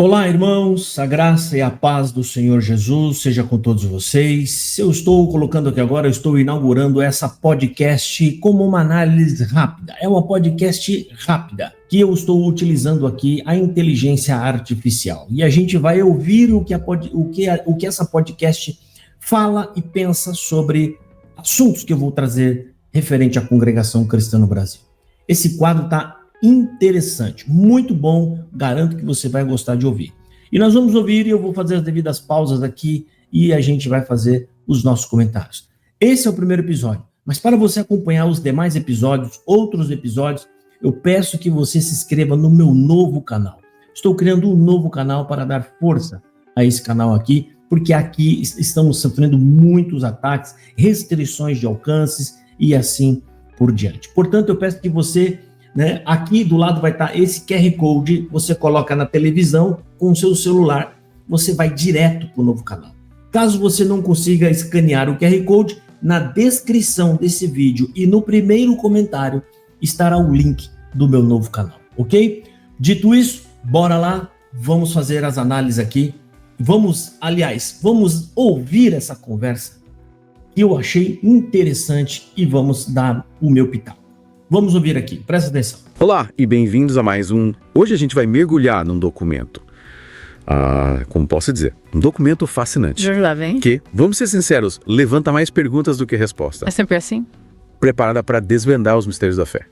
Olá, irmãos, a graça e a paz do Senhor Jesus seja com todos vocês. Eu estou colocando aqui agora, eu estou inaugurando essa podcast como uma análise rápida. É uma podcast rápida que eu estou utilizando aqui a inteligência artificial. E a gente vai ouvir o que essa podcast fala e pensa sobre assuntos que eu vou trazer referente à congregação cristã no Brasil. Esse quadro está interessante, muito bom, garanto que você vai gostar de ouvir. E nós vamos ouvir e eu vou fazer as devidas pausas aqui e a gente vai fazer os nossos comentários. Esse é o primeiro episódio, mas para você acompanhar os demais episódios, outros episódios, eu peço que você se inscreva no meu novo canal. Estou criando um novo canal para dar força a esse canal aqui, porque aqui estamos sofrendo muitos ataques, restrições de alcances e assim por diante. Portanto, eu peço que você aqui do lado vai estar esse QR Code, você coloca na televisão com o seu celular, você vai direto para o novo canal. Caso você não consiga escanear o QR Code, na descrição desse vídeo e no primeiro comentário estará o link do meu novo canal, ok? Dito isso, bora lá, vamos fazer as análises aqui. Vamos ouvir essa conversa que eu achei interessante e vamos dar o meu pitaco. Vamos ouvir aqui, presta atenção. Olá e bem-vindos a mais um... Hoje a gente vai mergulhar num documento. Como posso dizer? Um documento fascinante. Já vem? Que, vamos ser sinceros, levanta mais perguntas do que respostas. É sempre assim? Preparada para desvendar os mistérios da fé.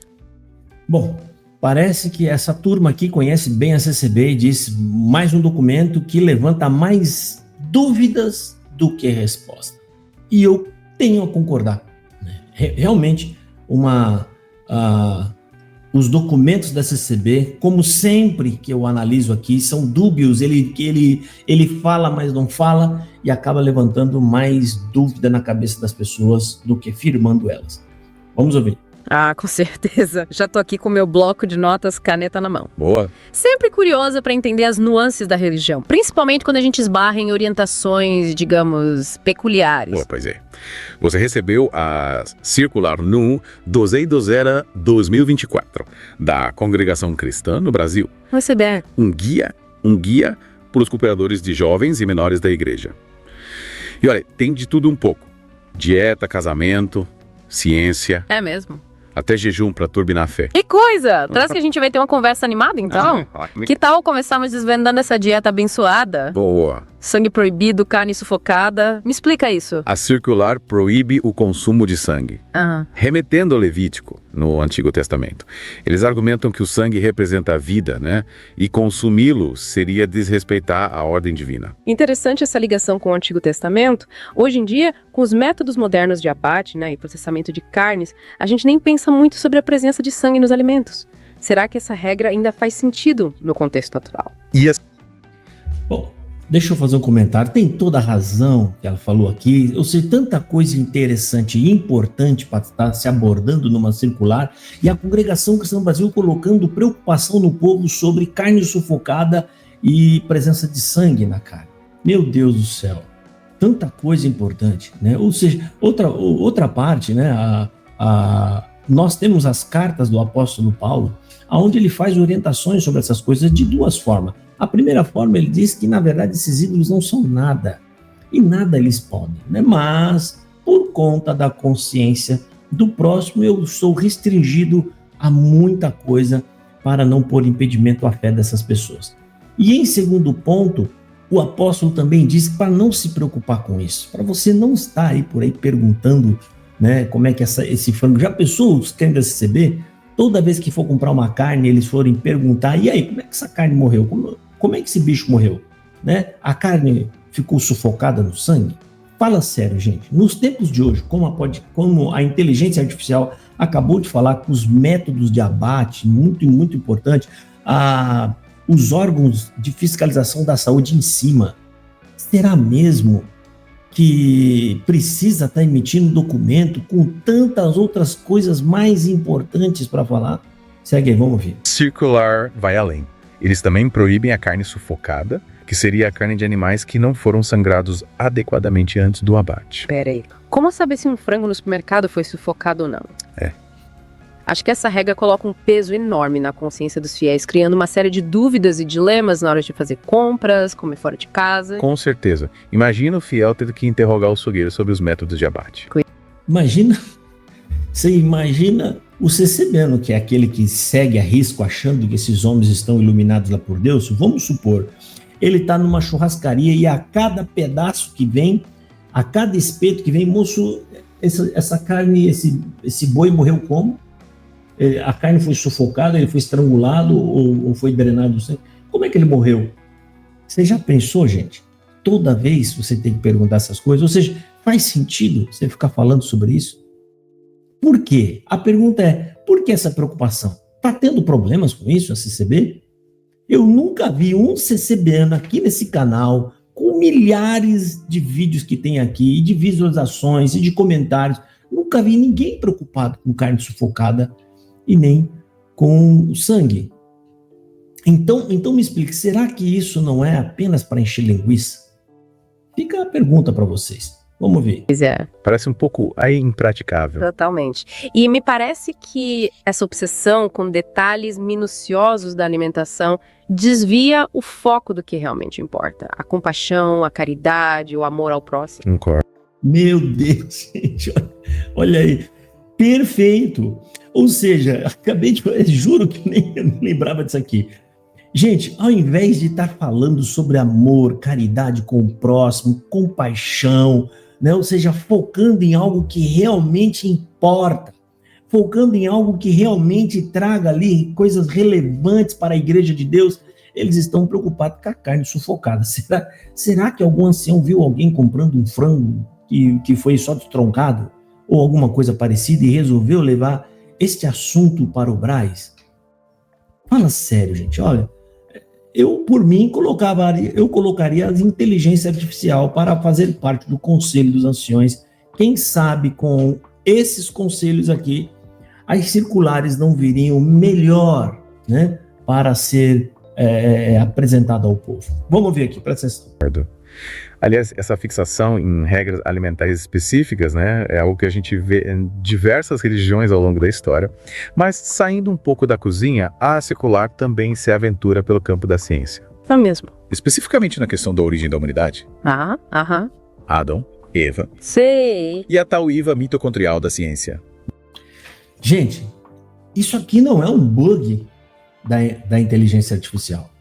Bom, parece que essa turma aqui conhece bem a CCB e diz mais um documento que levanta mais dúvidas do que resposta. E eu tenho a concordar. Realmente, os documentos da CCB, como sempre que eu analiso aqui, são dúbios, ele fala, mas não fala, e acaba levantando mais dúvida na cabeça das pessoas do que firmando elas. Vamos ouvir. Com certeza. Já tô aqui com meu bloco de notas, caneta na mão. Boa. Sempre curiosa para entender as nuances da religião, principalmente quando a gente esbarra em orientações, digamos, peculiares. Boa, pois é. Você recebeu a Circular NU 1220/2024 da Congregação Cristã no Brasil. Receber. Um guia para os cooperadores de jovens e menores da igreja. E olha, tem de tudo um pouco. Dieta, casamento, ciência. É mesmo. Até jejum para turbinar a fé. Que coisa! Traz que a gente vai ter uma conversa animada, então? Que tal começarmos desvendando essa dieta abençoada? Boa! Sangue proibido, carne sufocada. Me explica isso. A Circular proíbe o consumo de sangue. Remetendo ao Levítico, no Antigo Testamento. Eles argumentam que o sangue representa a vida, né? E consumi-lo seria desrespeitar a ordem divina. Interessante essa ligação com o Antigo Testamento. Hoje em dia, com os métodos modernos de abate, e processamento de carnes, a gente nem pensa muito sobre a presença de sangue nos alimentos. Será que essa regra ainda faz sentido no contexto atual? Bom, deixa eu fazer um comentário. Tem toda a razão que ela falou aqui. Eu sei tanta coisa interessante e importante para estar se abordando numa circular, e a Congregação Cristã do Brasil colocando preocupação no povo sobre carne sufocada e presença de sangue na carne. Meu Deus do céu, tanta coisa importante, né? Ou seja, outra parte, né? Nós temos as cartas do apóstolo Paulo, onde ele faz orientações sobre essas coisas de duas formas. A primeira forma, ele diz que, na verdade, esses ídolos não são nada, e nada eles podem, né? Mas, por conta da consciência do próximo, eu sou restringido a muita coisa para não pôr impedimento à fé dessas pessoas. E, em segundo ponto, o apóstolo também diz que para não se preocupar com isso, para você não estar aí por aí perguntando, né, como é que esse frango... Já pensou os crentes da CCB? Toda vez que for comprar uma carne, eles forem perguntar, e aí, como é que essa carne morreu? Como é que esse bicho morreu? Né? A carne ficou sufocada no sangue? Fala sério, gente. Nos tempos de hoje, como a inteligência artificial acabou de falar, com os métodos de abate, muito, muito importante, os órgãos de fiscalização da saúde em cima, será mesmo que precisa estar emitindo documento com tantas outras coisas mais importantes para falar? Segue aí, vamos ouvir. Circular vai além. Eles também proíbem a carne sufocada, que seria a carne de animais que não foram sangrados adequadamente antes do abate. Pera aí. Como saber se um frango no supermercado foi sufocado ou não? Acho que essa regra coloca um peso enorme na consciência dos fiéis, criando uma série de dúvidas e dilemas na hora de fazer compras, comer fora de casa. Com certeza. Imagina o fiel tendo que interrogar o açougueiro sobre os métodos de abate. Você imagina o CCBano, que é aquele que segue a risco achando que esses homens estão iluminados lá por Deus. Vamos supor, ele está numa churrascaria e a cada pedaço que vem, a cada espeto que vem, moço, essa carne, esse boi morreu como? A carne foi sufocada, ele foi estrangulado ou foi drenado do sangue? Como é que ele morreu? Você já pensou, gente? Toda vez você tem que perguntar essas coisas, ou seja, faz sentido você ficar falando sobre isso? Por quê? A pergunta é, por que essa preocupação? Está tendo problemas com isso, a CCB? Eu nunca vi um CCBano aqui nesse canal, com milhares de vídeos que tem aqui, e de visualizações e de comentários, nunca vi ninguém preocupado com carne sufocada e nem com o sangue. Então me explique, será que isso não é apenas para encher linguiça? Fica a pergunta para vocês. Vamos ver. Pois é. Parece um pouco impraticável. Totalmente. E me parece que essa obsessão com detalhes minuciosos da alimentação desvia o foco do que realmente importa. A compaixão, a caridade, o amor ao próximo. Concordo. Meu Deus, gente, olha aí. Perfeito. Ou seja, acabei de falar, juro que nem lembrava disso aqui. Gente, ao invés de estar falando sobre amor, caridade com o próximo, compaixão, né? Ou seja, focando em algo que realmente importa, focando em algo que realmente traga ali coisas relevantes para a igreja de Deus, eles estão preocupados com a carne sufocada. Será que algum ancião viu alguém comprando um frango que foi só destroncado? Ou alguma coisa parecida e resolveu levar este assunto para o Braz? Fala sério, gente, olha, eu, por mim, colocaria a inteligência artificial para fazer parte do Conselho dos Anciões. Quem sabe com esses conselhos aqui, as circulares não viriam melhor, né, para ser apresentado ao povo. Vamos ver aqui, presta atenção. Aliás, essa fixação em regras alimentares específicas, né, é algo que a gente vê em diversas religiões ao longo da história. Mas, saindo um pouco da cozinha, a secular também se aventura pelo campo da ciência. É mesmo. Especificamente na questão da origem da humanidade. Aham. Adão, Eva Sei. e a tal IVA mitocondrial da ciência. Gente, isso aqui não é um bug da inteligência artificial.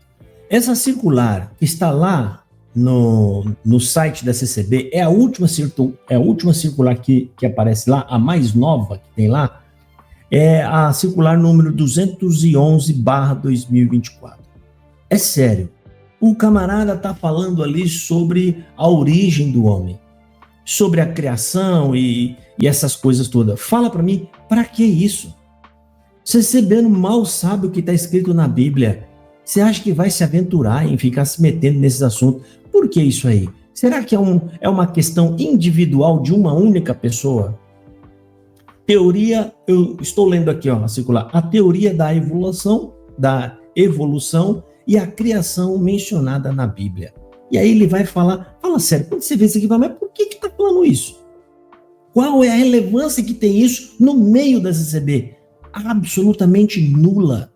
Essa circular que está lá no site da CCB, é a última circular que aparece lá, a mais nova que tem lá, é a circular número 211/2024. É sério, o camarada está falando ali sobre a origem do homem, sobre a criação e essas coisas todas. Fala para mim, para que isso? CCBano mal sabe o que está escrito na Bíblia. Você acha que vai se aventurar em ficar se metendo nesses assuntos? Por que isso aí? Será que é uma questão individual de uma única pessoa? Teoria, eu estou lendo aqui, ó, a circular, a teoria da evolução e a criação mencionada na Bíblia. E aí ele vai fala sério, quando você vê isso aqui, mas por que está falando isso? Qual é a relevância que tem isso no meio da CCB? Absolutamente nula.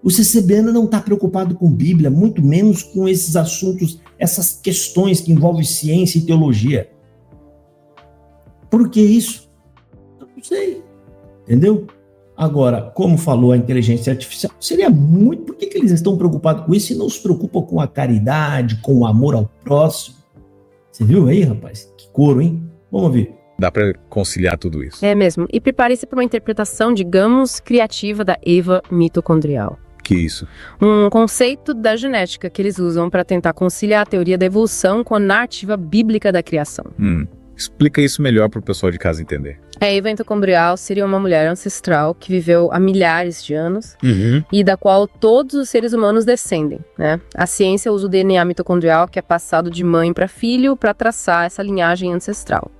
O CCBano não está preocupado com Bíblia, muito menos com esses assuntos, essas questões que envolvem ciência e teologia. Por que isso? Eu não sei. Entendeu? Agora, como falou a inteligência artificial, seria muito... Por que eles estão preocupados com isso e não se preocupam com a caridade, com o amor ao próximo? Você viu aí, rapaz? Que coro, hein? Vamos ver. Dá para conciliar tudo isso. É mesmo. E prepare-se para uma interpretação, digamos, criativa da Eva mitocondrial. Que isso? Um conceito da genética que eles usam para tentar conciliar a teoria da evolução com a narrativa bíblica da criação. Explica isso melhor para o pessoal de casa entender. A Eva mitocondrial seria uma mulher ancestral que viveu há milhares de anos e da qual todos os seres humanos descendem, né? A ciência usa o DNA mitocondrial, que é passado de mãe para filho, para traçar essa linhagem ancestral.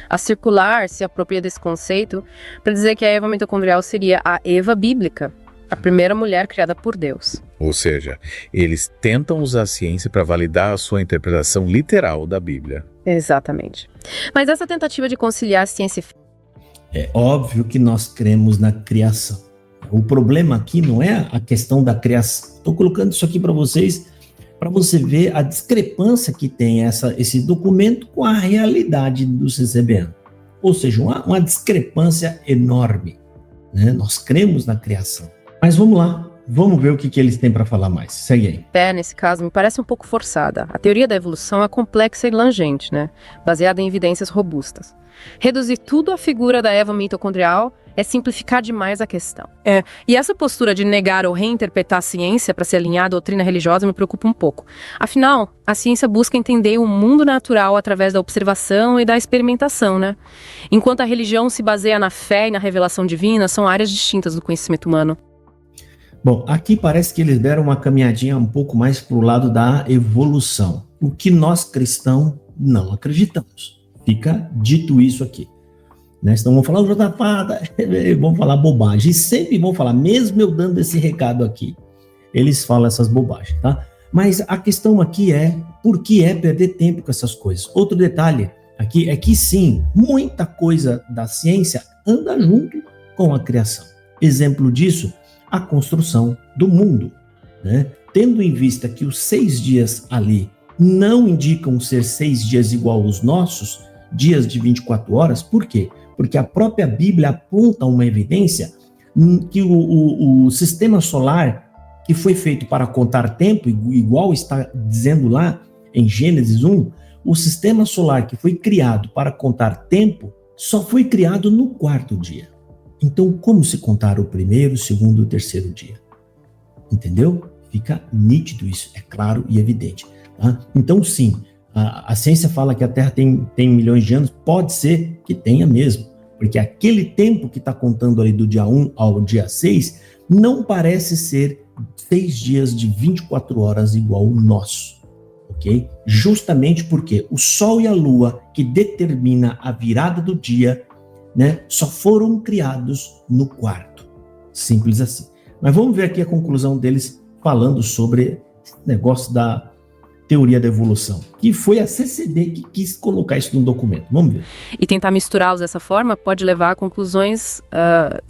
A circular se apropria desse conceito para dizer que a Eva mitocondrial seria a Eva bíblica, a primeira mulher criada por Deus. Ou seja, eles tentam usar a ciência para validar a sua interpretação literal da Bíblia. Exatamente. Mas essa tentativa de conciliar a ciência... É óbvio que nós cremos na criação. O problema aqui não é a questão da criação. Estou colocando isso aqui para vocês, para você ver a discrepância que tem esse documento com a realidade do CCBN. Ou seja, uma discrepância enorme, né? Nós cremos na criação. Mas vamos lá, vamos ver o que eles têm para falar mais. Segue aí. Fé, nesse caso, me parece um pouco forçada. A teoria da evolução é complexa e langente, né? Baseada em evidências robustas. Reduzir tudo à figura da Eva mitocondrial é simplificar demais a questão. E essa postura de negar ou reinterpretar a ciência para se alinhar à doutrina religiosa me preocupa um pouco. Afinal, a ciência busca entender o mundo natural através da observação e da experimentação, né? Enquanto a religião se baseia na fé e na revelação divina, são áreas distintas do conhecimento humano. Bom, aqui parece que eles deram uma caminhadinha um pouco mais para o lado da evolução. O que nós cristãos não acreditamos. Fica dito isso aqui. Né? Então vão falar, vão falar bobagem. E sempre vão falar, mesmo eu dando esse recado aqui, eles falam essas bobagens, tá? Mas a questão aqui é, por que é perder tempo com essas coisas? Outro detalhe aqui é que sim, muita coisa da ciência anda junto com a criação. Exemplo disso, a construção do mundo, né? Tendo em vista que os 6 dias ali não indicam ser 6 dias igual aos nossos, dias de 24 horas, por quê? Porque a própria Bíblia aponta uma evidência que o sistema solar, que foi feito para contar tempo, igual está dizendo lá em Gênesis 1, o sistema solar que foi criado para contar tempo, só foi criado no 4º dia. Então, como se contar o 1º, o 2º e o 3º dia? Entendeu? Fica nítido isso, é claro e evidente. Tá? Então, sim, a ciência fala que a Terra tem milhões de anos, pode ser que tenha mesmo, porque aquele tempo que está contando ali do dia 1 ao dia 6 não parece ser 6 dias de 24 horas igual o nosso, ok? Justamente porque o Sol e a Lua, que determina a virada do dia, né, só foram criados no 4º. Simples assim. Mas vamos ver aqui a conclusão deles falando sobre esse negócio da teoria da evolução, que foi a CCD que quis colocar isso no documento. Vamos ver. E tentar misturá-los dessa forma pode levar a conclusões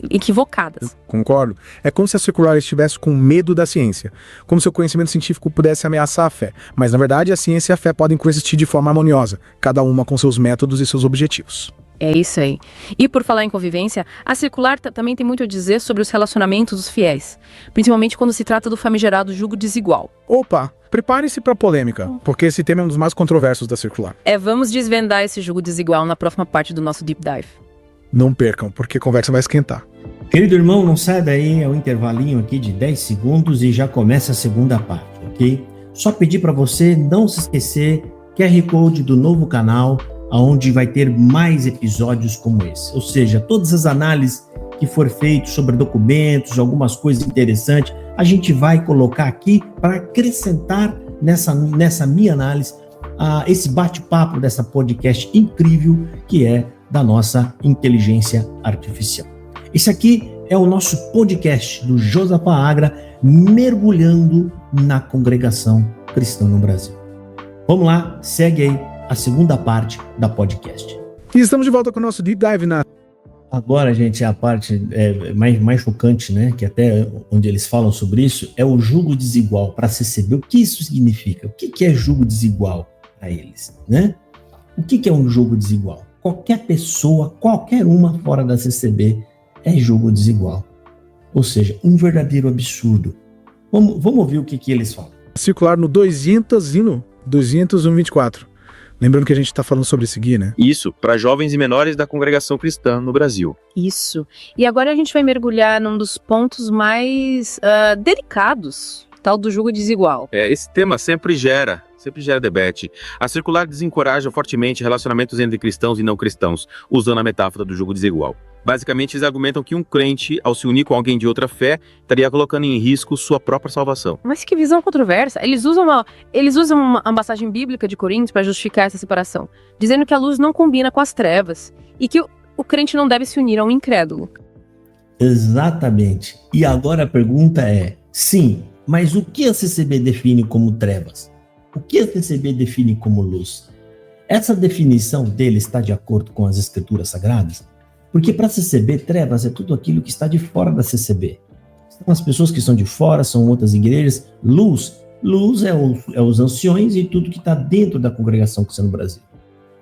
equivocadas. Eu concordo. É como se a circular estivesse com medo da ciência, como se o conhecimento científico pudesse ameaçar a fé. Mas, na verdade, a ciência e a fé podem coexistir de forma harmoniosa, cada uma com seus métodos e seus objetivos. É isso aí. E por falar em convivência, a circular também tem muito a dizer sobre os relacionamentos dos fiéis, principalmente quando se trata do famigerado jugo desigual. Opa, prepare-se para a polêmica, porque esse tema é um dos mais controversos da circular. Vamos desvendar esse jugo desigual na próxima parte do nosso Deep Dive. Não percam, porque a conversa vai esquentar. Querido irmão, não sai daí, é um intervalinho aqui de 10 segundos e já começa a segunda parte, ok? Só pedir para você não se esquecer, QR Code do novo canal, onde vai ter mais episódios como esse. Ou seja, todas as análises que for feito sobre documentos, algumas coisas interessantes, a gente vai colocar aqui para acrescentar nessa minha análise esse bate-papo dessa podcast incrível que é da nossa inteligência artificial. Esse aqui é o nosso podcast do Josafá Agra, mergulhando na congregação cristã no Brasil. Vamos lá, segue aí a segunda parte da podcast. E estamos de volta com o nosso Deep Dive na... Agora, gente, a parte mais chocante, né, que até onde eles falam sobre isso, é o jugo desigual para a CCB. O que isso significa? O que é jugo desigual para eles, né? O que é um jugo desigual? Qualquer pessoa, qualquer uma fora da CCB é jugo desigual. Ou seja, um verdadeiro absurdo. Vamos ouvir o que eles falam. Circular no 224. Lembrando que a gente está falando sobre seguir, né? Isso, para jovens e menores da congregação cristã no Brasil. Isso. E agora a gente vai mergulhar num dos pontos mais delicados, tal do jugo desigual. Esse tema sempre gera debate. A circular desencoraja fortemente relacionamentos entre cristãos e não cristãos, usando a metáfora do jugo desigual. Basicamente, eles argumentam que um crente, ao se unir com alguém de outra fé, estaria colocando em risco sua própria salvação. Mas que visão controversa. Eles usam uma passagem bíblica de Coríntios para justificar essa separação, dizendo que a luz não combina com as trevas e que o crente não deve se unir ao incrédulo. Exatamente. E agora a pergunta é, sim, mas o que a CCB define como trevas? O que a CCB define como luz? Essa definição dele está de acordo com as escrituras sagradas? Porque para a CCB, trevas é tudo aquilo que está de fora da CCB. São as pessoas que estão de fora, são outras igrejas. Luz é os anciões e tudo que está dentro da congregação cristã no Brasil.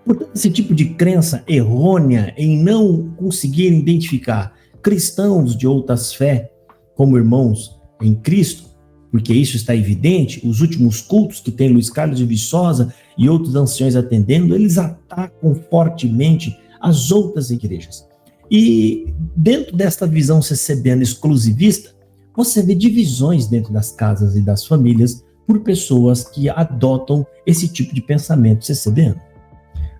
Portanto, esse tipo de crença errônea em não conseguir identificar cristãos de outras fé como irmãos em Cristo, porque isso está evidente, os últimos cultos que tem Luiz Carlos de Viçosa e outros anciões atendendo, eles atacam fortemente as outras igrejas. E dentro desta visão CCBana exclusivista, você vê divisões dentro das casas e das famílias por pessoas que adotam esse tipo de pensamento CCBano.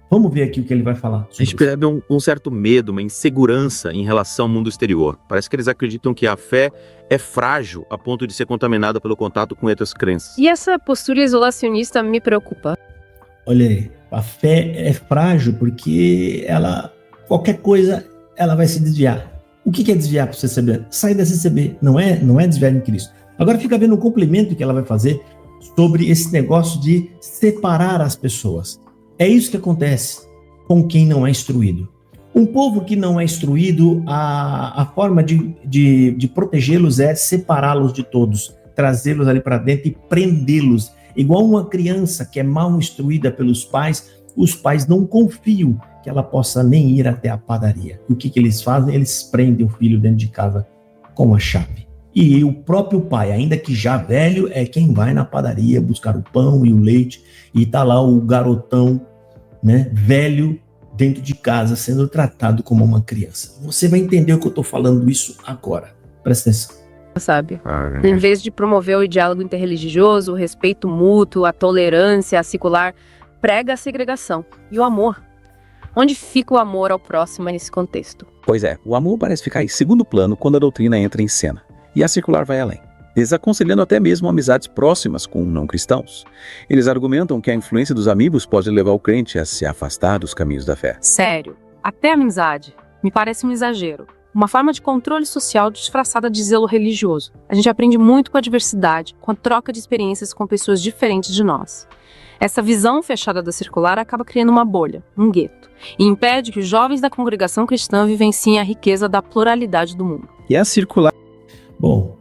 Vamos ver aqui o que ele vai falar. A gente percebe um certo medo, uma insegurança em relação ao mundo exterior. Parece que eles acreditam que a fé é frágil a ponto de ser contaminada pelo contato com outras crenças. E essa postura isolacionista me preocupa. Olha aí, a fé é frágil porque qualquer coisa, ela vai se desviar. O que é desviar para o CCB? Sair da CCB, não é desviar em Cristo. Agora fica vendo um complemento que ela vai fazer sobre esse negócio de separar as pessoas. É isso que acontece com quem não é instruído. Um povo que não é instruído, a forma de protegê-los é separá-los de todos, trazê-los ali para dentro e prendê-los. Igual uma criança que é mal instruída pelos pais, os pais não confiam que ela possa nem ir até a padaria. E o que eles fazem? Eles prendem o filho dentro de casa com a chave. E o próprio pai, ainda que já velho, é quem vai na padaria buscar o pão e o leite, e tá lá o garotão, né, velho, dentro de casa, sendo tratado como uma criança. Você vai entender o que eu tô falando isso agora. Presta atenção. Sabe? Em vez de promover o diálogo interreligioso, o respeito mútuo, a tolerância, a secular, prega a segregação e o amor. Onde fica o amor ao próximo nesse contexto? Pois é, o amor parece ficar em segundo plano quando a doutrina entra em cena. E a circular vai além, desaconselhando até mesmo amizades próximas com não cristãos. Eles argumentam que a influência dos amigos pode levar o crente a se afastar dos caminhos da fé. Sério, até a amizade me parece um exagero. Uma forma de controle social disfarçada de zelo religioso. A gente aprende muito com a diversidade, com a troca de experiências com pessoas diferentes de nós. Essa visão fechada da circular acaba criando uma bolha, um gueto, e impede que os jovens da congregação cristã vivenciem a riqueza da pluralidade do mundo. E a circular... Bom,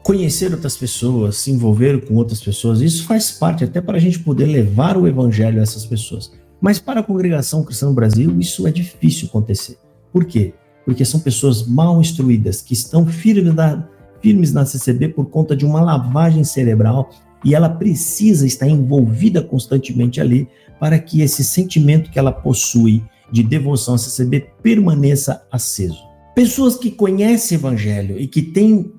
conhecer outras pessoas, se envolver com outras pessoas, isso faz parte até para a gente poder levar o evangelho a essas pessoas. Mas para a congregação cristã no Brasil, isso é difícil acontecer. Por quê? Porque são pessoas mal instruídas, que estão firmes na CCB por conta de uma lavagem cerebral, e ela precisa estar envolvida constantemente ali para que esse sentimento que ela possui de devoção à CCB permaneça aceso. Pessoas que conhecem o evangelho e que têm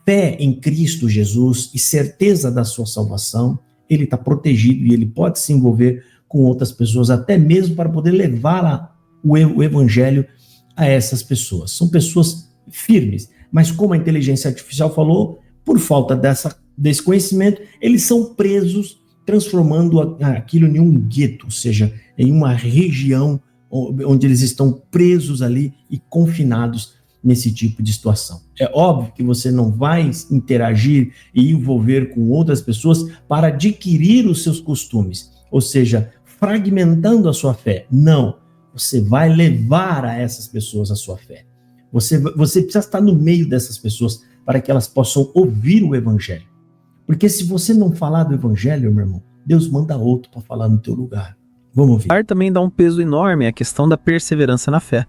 fé em Cristo Jesus e certeza da sua salvação, ele está protegido e ele pode se envolver com outras pessoas, até mesmo para poder levar o evangelho a essas pessoas. São pessoas firmes, mas como a inteligência artificial falou, por falta desse conhecimento, eles são presos, transformando aquilo em um gueto, ou seja, em uma região onde eles estão presos ali e confinados nesse tipo de situação. É óbvio que você não vai interagir e envolver com outras pessoas para adquirir os seus costumes, ou seja, fragmentando a sua fé. Não, você vai levar a essas pessoas a sua fé. Você precisa estar no meio dessas pessoas para que elas possam ouvir o evangelho. Porque se você não falar do evangelho, meu irmão, Deus manda outro para falar no teu lugar. Vamos ver. Também dá um peso enorme à questão da perseverança na fé,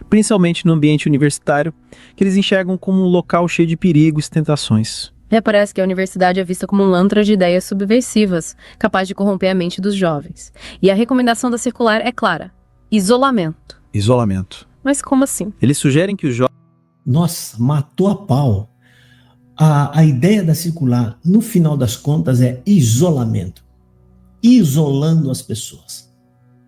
principalmente no ambiente universitário, que eles enxergam como um local cheio de perigos e tentações. Parece que a universidade é vista como um lantra de ideias subversivas, capaz de corromper a mente dos jovens. E a recomendação da circular é clara: isolamento. Isolamento. Mas como assim? Eles sugerem que os jovens... Nossa, matou a pau. A ideia da circular, no final das contas, é isolamento. Isolando as pessoas.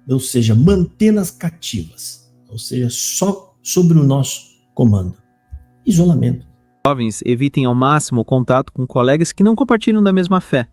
Ou seja, mantê-las cativas. Ou seja, só sobre o nosso comando. Isolamento. Jovens evitem ao máximo o contato com colegas que não compartilham da mesma fé,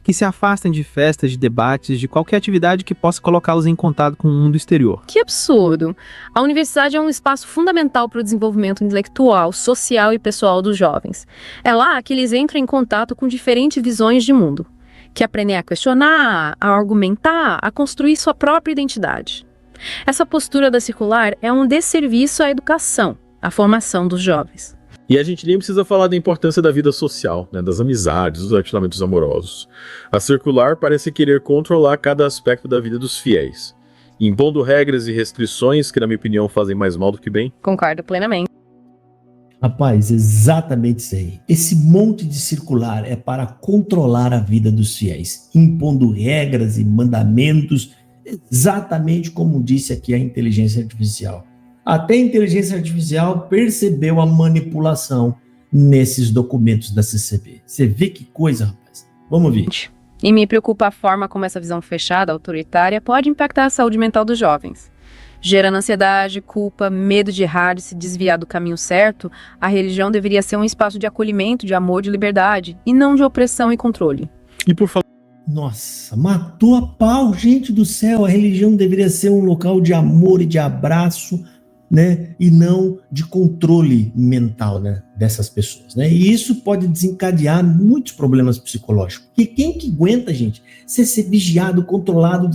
que se afastem de festas, de debates, de qualquer atividade que possa colocá-los em contato com o mundo exterior. Que absurdo! A universidade é um espaço fundamental para o desenvolvimento intelectual, social e pessoal dos jovens. É lá que eles entram em contato com diferentes visões de mundo, que aprendem a questionar, a argumentar, a construir sua própria identidade. Essa postura da circular é um desserviço à educação, à formação dos jovens. E a gente nem precisa falar da importância da vida social, né, das amizades, dos relacionamentos amorosos. A circular parece querer controlar cada aspecto da vida dos fiéis, impondo regras e restrições que, na minha opinião, fazem mais mal do que bem. Concordo plenamente. Rapaz, exatamente isso aí. Esse monte de circular é para controlar a vida dos fiéis, impondo regras e mandamentos, exatamente como disse aqui a inteligência artificial. Até a inteligência artificial percebeu a manipulação nesses documentos da CCB. Você vê que coisa, rapaz. Vamos ver. E me preocupa a forma como essa visão fechada, autoritária, pode impactar a saúde mental dos jovens. Gerando ansiedade, culpa, medo de errar e se desviar do caminho certo, a religião deveria ser um espaço de acolhimento, de amor, de liberdade, e não de opressão e controle. E por falar Nossa, matou a pau, gente do céu. A religião deveria ser um local de amor e de abraço, né? E não de controle mental, né? Dessas pessoas, né? E isso pode desencadear muitos problemas psicológicos. Porque quem que aguenta, gente? Você ser vigiado, controlado,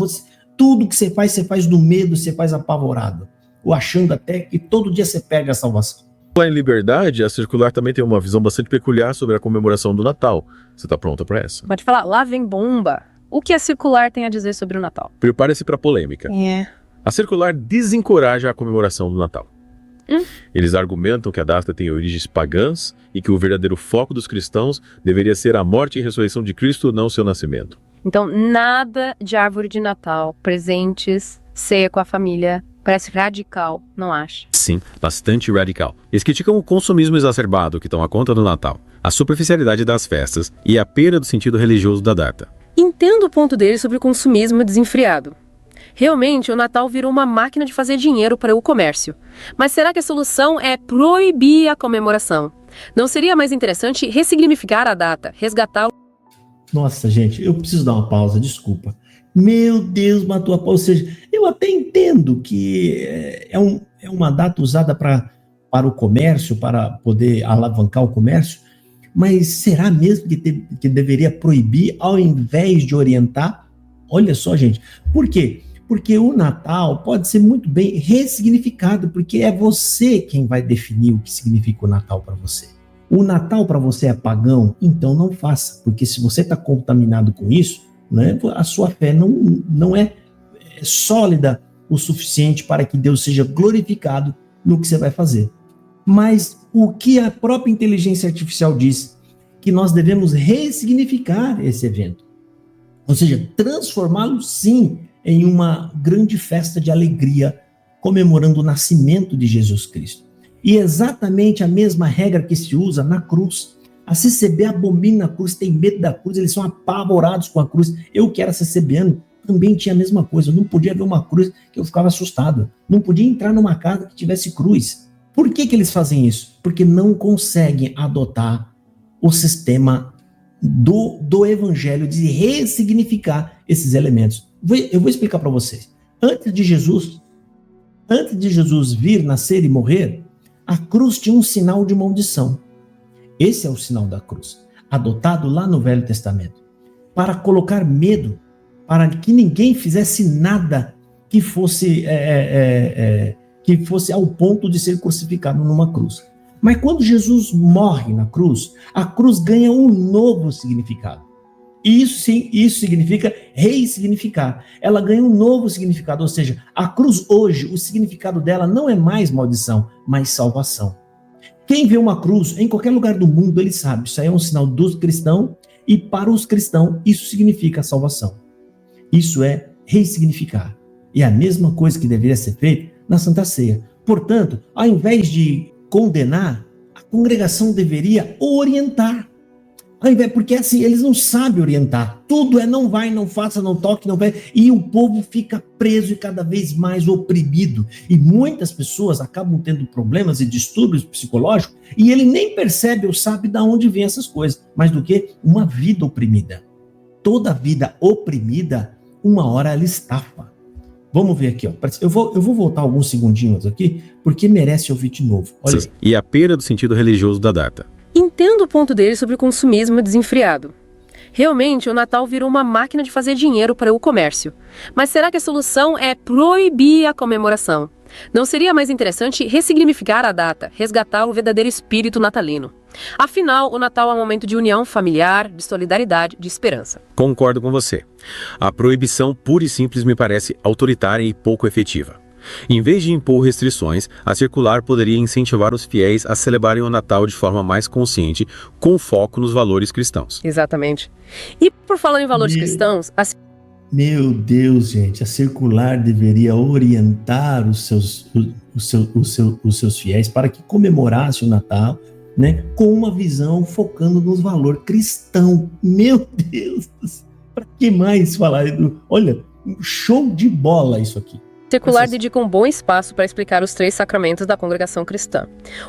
tudo que você faz do medo, você faz apavorado. Ou achando até que todo dia você pega a salvação. em liberdade, a circular também tem uma visão bastante peculiar sobre a comemoração do Natal. Você tá pronta para essa? Pode falar, lá vem bomba. O que a circular tem a dizer sobre o Natal? Prepare-se para polêmica. A circular desencoraja a comemoração do Natal. Eles argumentam que a data tem origens pagãs e que o verdadeiro foco dos cristãos deveria ser a morte e ressurreição de Cristo, não seu nascimento. Então, nada de árvore de Natal, presentes, ceia com a família. Parece radical, não acha? Sim, bastante radical. Eles criticam o consumismo exacerbado que toma conta do Natal, a superficialidade das festas e a perda do sentido religioso da data. Entendo o ponto dele sobre o consumismo desenfreado. Realmente, o Natal virou uma máquina de fazer dinheiro para o comércio. Mas será que a solução é proibir a comemoração? Não seria mais interessante ressignificar a data, resgatar o... Nossa, gente, eu preciso dar uma pausa, desculpa. Meu Deus, matou a pau. Ou seja, eu até entendo que é uma data usada para o comércio, para poder alavancar o comércio, mas será mesmo que deveria proibir ao invés de orientar? Olha só, gente. Por quê? Porque o Natal pode ser muito bem ressignificado, porque é você quem vai definir o que significa o Natal para você. O Natal para você é pagão? Então não faça, porque se você está contaminado com isso, né, a sua fé não é sólida o suficiente para que Deus seja glorificado no que você vai fazer. Mas o que a própria inteligência artificial diz? Que nós devemos ressignificar esse evento. Ou seja, transformá-lo sim em uma grande festa de alegria, comemorando o nascimento de Jesus Cristo. E exatamente a mesma regra que se usa na cruz. A CCB abomina a cruz, tem medo da cruz, eles são apavorados com a cruz. Eu que era CCBano também tinha a mesma coisa, eu não podia ver uma cruz que eu ficava assustado. Não podia entrar numa casa que tivesse cruz. Por que eles fazem isso? Porque não conseguem adotar o sistema do evangelho de ressignificar esses elementos. Eu vou explicar para vocês. Antes de Jesus vir, nascer e morrer, a cruz tinha um sinal de maldição. Esse é o sinal da cruz, adotado lá no Velho Testamento, para colocar medo, para que ninguém fizesse nada que fosse ao ponto de ser crucificado numa cruz. Mas quando Jesus morre na cruz, a cruz ganha um novo significado. E isso significa ressignificar. Ela ganha um novo significado, ou seja, a cruz hoje, o significado dela não é mais maldição, mas salvação. Quem vê uma cruz em qualquer lugar do mundo, ele sabe, isso aí é um sinal do cristão, e para os cristãos isso significa salvação. Isso é ressignificar. E é a mesma coisa que deveria ser feita na Santa Ceia. Portanto, ao invés de condenar, a congregação deveria orientar. Porque assim, eles não sabem orientar. Tudo é não vai, não faça, não toque, não vai. E o povo fica preso e cada vez mais oprimido. E muitas pessoas acabam tendo problemas e distúrbios psicológicos e ele nem percebe ou sabe de onde vem essas coisas. Mais do que uma vida oprimida. Toda vida oprimida, uma hora ela estafa. Vamos ver aqui, ó. Eu vou voltar alguns segundinhos aqui, porque merece ouvir de novo. Olha aí. E a perda do sentido religioso da data. Entendo o ponto dele sobre o consumismo desenfreado. Realmente, o Natal virou uma máquina de fazer dinheiro para o comércio. Mas será que a solução é proibir a comemoração? Não seria mais interessante ressignificar a data, resgatar o verdadeiro espírito natalino? Afinal, o Natal é um momento de união familiar, de solidariedade, de esperança. Concordo com você. A proibição pura e simples me parece autoritária e pouco efetiva. Em vez de impor restrições, a circular poderia incentivar os fiéis a celebrarem o Natal de forma mais consciente, com foco nos valores cristãos. Exatamente. E por falar em valores cristãos, Meu Deus, gente, a circular deveria orientar os seus fiéis para que comemorassem o Natal, né, com uma visão focando nos valores cristãos. Meu Deus, para que mais falar? Olha, show de bola isso aqui. circular dedica um bom espaço para explicar os 3 sacramentos da congregação cristã: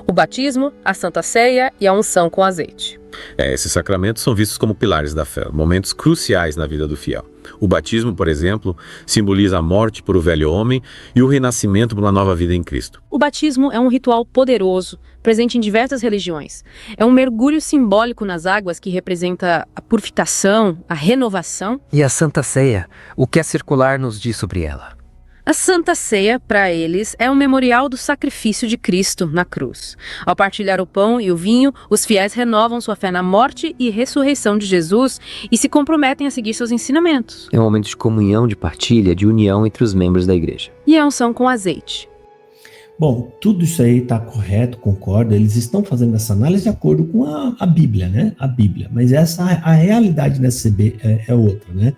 o batismo, a Santa Ceia e a unção com azeite. Esses sacramentos são vistos como pilares da fé, momentos cruciais na vida do fiel. O batismo, por exemplo, simboliza a morte por o velho homem e o renascimento por uma nova vida em Cristo. O batismo é um ritual poderoso, presente em diversas religiões. É um mergulho simbólico nas águas que representa a purificação, a renovação. E a Santa Ceia, o que a circular nos diz sobre ela? A Santa Ceia, para eles, é um memorial do sacrifício de Cristo na cruz. Ao partilhar o pão e o vinho, os fiéis renovam sua fé na morte e ressurreição de Jesus e se comprometem a seguir seus ensinamentos. É um momento de comunhão, de partilha, de união entre os membros da igreja. E a unção com azeite. Bom, tudo isso aí está correto, concordo. Eles estão fazendo essa análise de acordo com a Bíblia, né? A Bíblia. Mas a realidade da SCB é outra, né?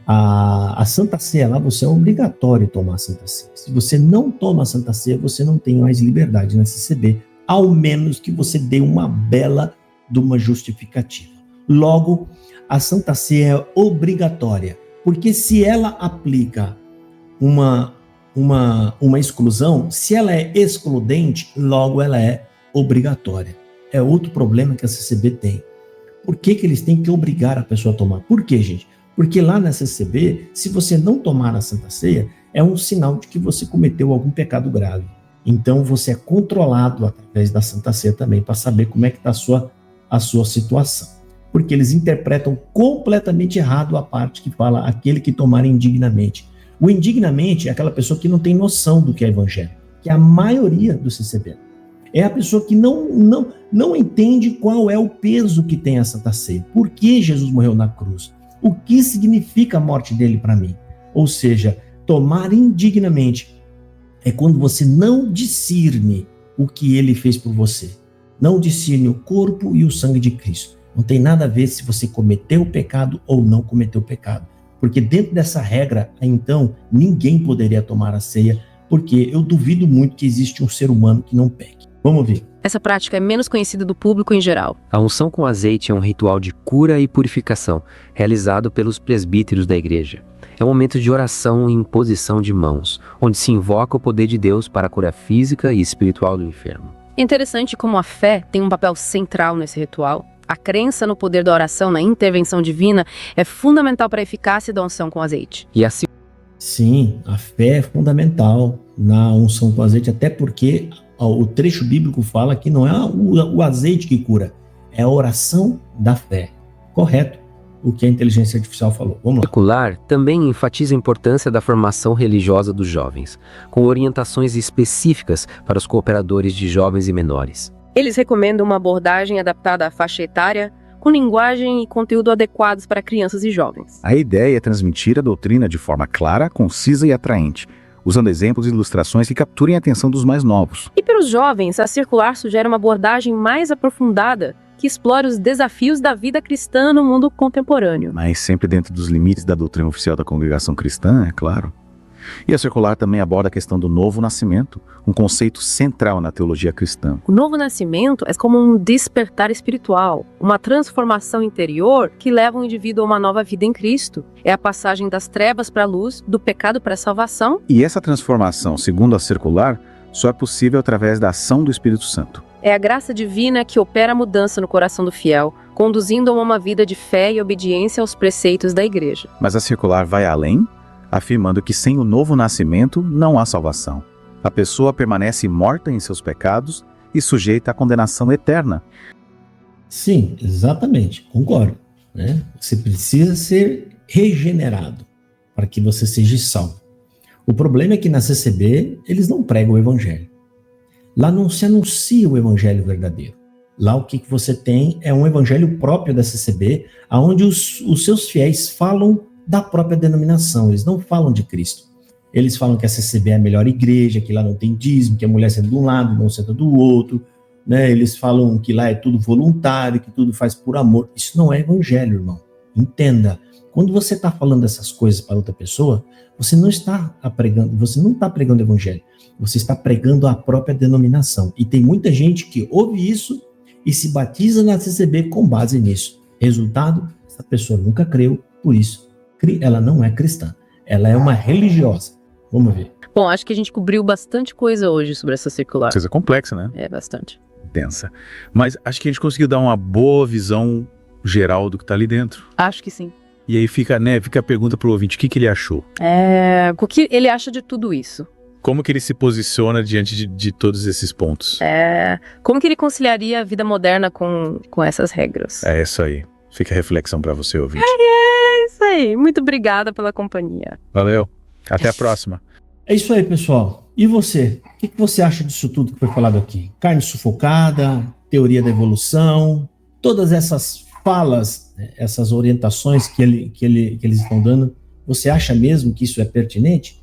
A Santa Ceia lá, você é obrigatório tomar a Santa Ceia. Se você não toma a Santa Ceia, você não tem mais liberdade na CCB, ao menos que você dê uma bela de uma justificativa. Logo, a Santa Ceia é obrigatória, porque se ela aplica uma exclusão, se ela é excludente, logo ela é obrigatória. É outro problema que a CCB tem. Por que eles têm que obrigar a pessoa a tomar? Por quê, gente? Porque lá na CCB, se você não tomar a Santa Ceia, é um sinal de que você cometeu algum pecado grave. Então você é controlado através da Santa Ceia também para saber como é que está a sua situação. Porque eles interpretam completamente errado a parte que fala aquele que tomar indignamente. O indignamente é aquela pessoa que não tem noção do que é evangelho, que é a maioria do CCB. É a pessoa que não entende qual é o peso que tem a Santa Ceia. Por que Jesus morreu na cruz? O que significa a morte dele para mim? Ou seja, tomar indignamente é quando você não discerne o que ele fez por você. Não discerne o corpo e o sangue de Cristo. Não tem nada a ver se você cometeu o pecado ou não cometeu o pecado. Porque dentro dessa regra, então, ninguém poderia tomar a ceia, porque eu duvido muito que existe um ser humano que não peque. Vamos ver. Essa prática é menos conhecida do público em geral. A unção com azeite é um ritual de cura e purificação, realizado pelos presbíteros da igreja. É um momento de oração e imposição de mãos, onde se invoca o poder de Deus para a cura física e espiritual do enfermo. É interessante como a fé tem um papel central nesse ritual. A crença no poder da oração, na intervenção divina, é fundamental para a eficácia da unção com azeite. E assim, sim, a fé é fundamental na unção com azeite, até porque o trecho bíblico fala que não é o azeite que cura, é a oração da fé. Correto o que a inteligência artificial falou. Vamos lá. circular também enfatiza a importância da formação religiosa dos jovens, com orientações específicas para os cooperadores de jovens e menores. Eles recomendam uma abordagem adaptada à faixa etária, com linguagem e conteúdo adequados para crianças e jovens. A ideia é transmitir a doutrina de forma clara, concisa e atraente, usando exemplos e ilustrações que capturem a atenção dos mais novos. E para os jovens, a circular sugere uma abordagem mais aprofundada que explore os desafios da vida cristã no mundo contemporâneo. Mas sempre dentro dos limites da doutrina oficial da congregação cristã, é claro. E a circular também aborda a questão do novo nascimento, um conceito central na teologia cristã. O novo nascimento é como um despertar espiritual, uma transformação interior que leva o indivíduo a uma nova vida em Cristo. É a passagem das trevas para a luz, do pecado para a salvação. E essa transformação, segundo a circular, só é possível através da ação do Espírito Santo. É a graça divina que opera a mudança no coração do fiel, conduzindo a uma vida de fé e obediência aos preceitos da igreja. Mas a circular vai além, afirmando que sem o novo nascimento não há salvação. A pessoa permanece morta em seus pecados e sujeita à condenação eterna. Sim, exatamente, concordo. né? Você precisa ser regenerado para que você seja salvo. O problema é que na CCB eles não pregam o evangelho. Lá não se anuncia o evangelho verdadeiro. Lá o que você tem é um evangelho próprio da CCB, onde os seus fiéis falam da própria denominação, eles não falam de Cristo. Eles falam que a CCB é a melhor igreja, que lá não tem dízimo, que a mulher senta de um lado, não senta do outro, né? Eles falam que lá é tudo voluntário, que tudo faz por amor. Isso não é evangelho, irmão. Entenda. Quando você está falando essas coisas para outra pessoa, você não está pregando o evangelho. Você está pregando a própria denominação. E tem muita gente que ouve isso e se batiza na CCB com base nisso. Resultado, essa pessoa nunca creu, por isso ela não é cristã. Ela é uma religiosa. Vamos ver. Bom, acho que a gente cobriu bastante coisa hoje sobre essa circular. Coisa complexa, né? É, bastante. Densa. Mas acho que a gente conseguiu dar uma boa visão geral do que está ali dentro. Acho que sim. E aí fica a pergunta pro ouvinte, o que ele achou? O que ele acha de tudo isso? Como que ele se posiciona diante de todos esses pontos? Como que ele conciliaria a vida moderna com essas regras? É isso aí. Fica a reflexão para você, ouvinte. É isso aí. Muito obrigada pela companhia. Valeu. Até a próxima. É isso aí, pessoal. E você? O que você acha disso tudo que foi falado aqui? Carne sufocada, teoria da evolução, todas essas falas, essas orientações que eles estão dando, você acha mesmo que isso é pertinente?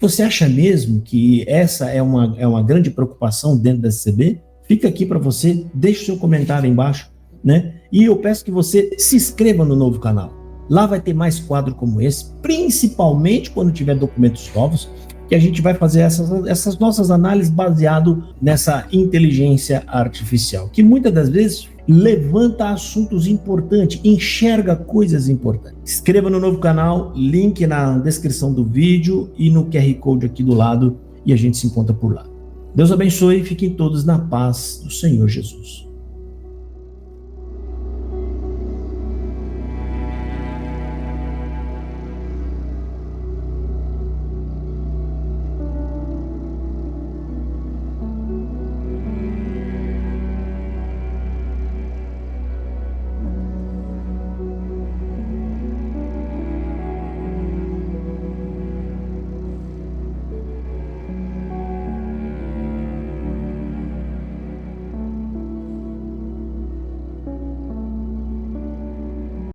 Você acha mesmo que essa é uma grande preocupação dentro da CCB? Fica aqui para você, deixe o seu comentário aí embaixo, né? E eu peço que você se inscreva no novo canal. Lá vai ter mais quadro como esse, principalmente quando tiver documentos novos, que a gente vai fazer essas nossas análises baseado nessa inteligência artificial, que muitas das vezes levanta assuntos importantes, enxerga coisas importantes. Inscreva no novo canal, link na descrição do vídeo e no QR Code aqui do lado, e a gente se encontra por lá. Deus abençoe e fiquem todos na paz do Senhor Jesus.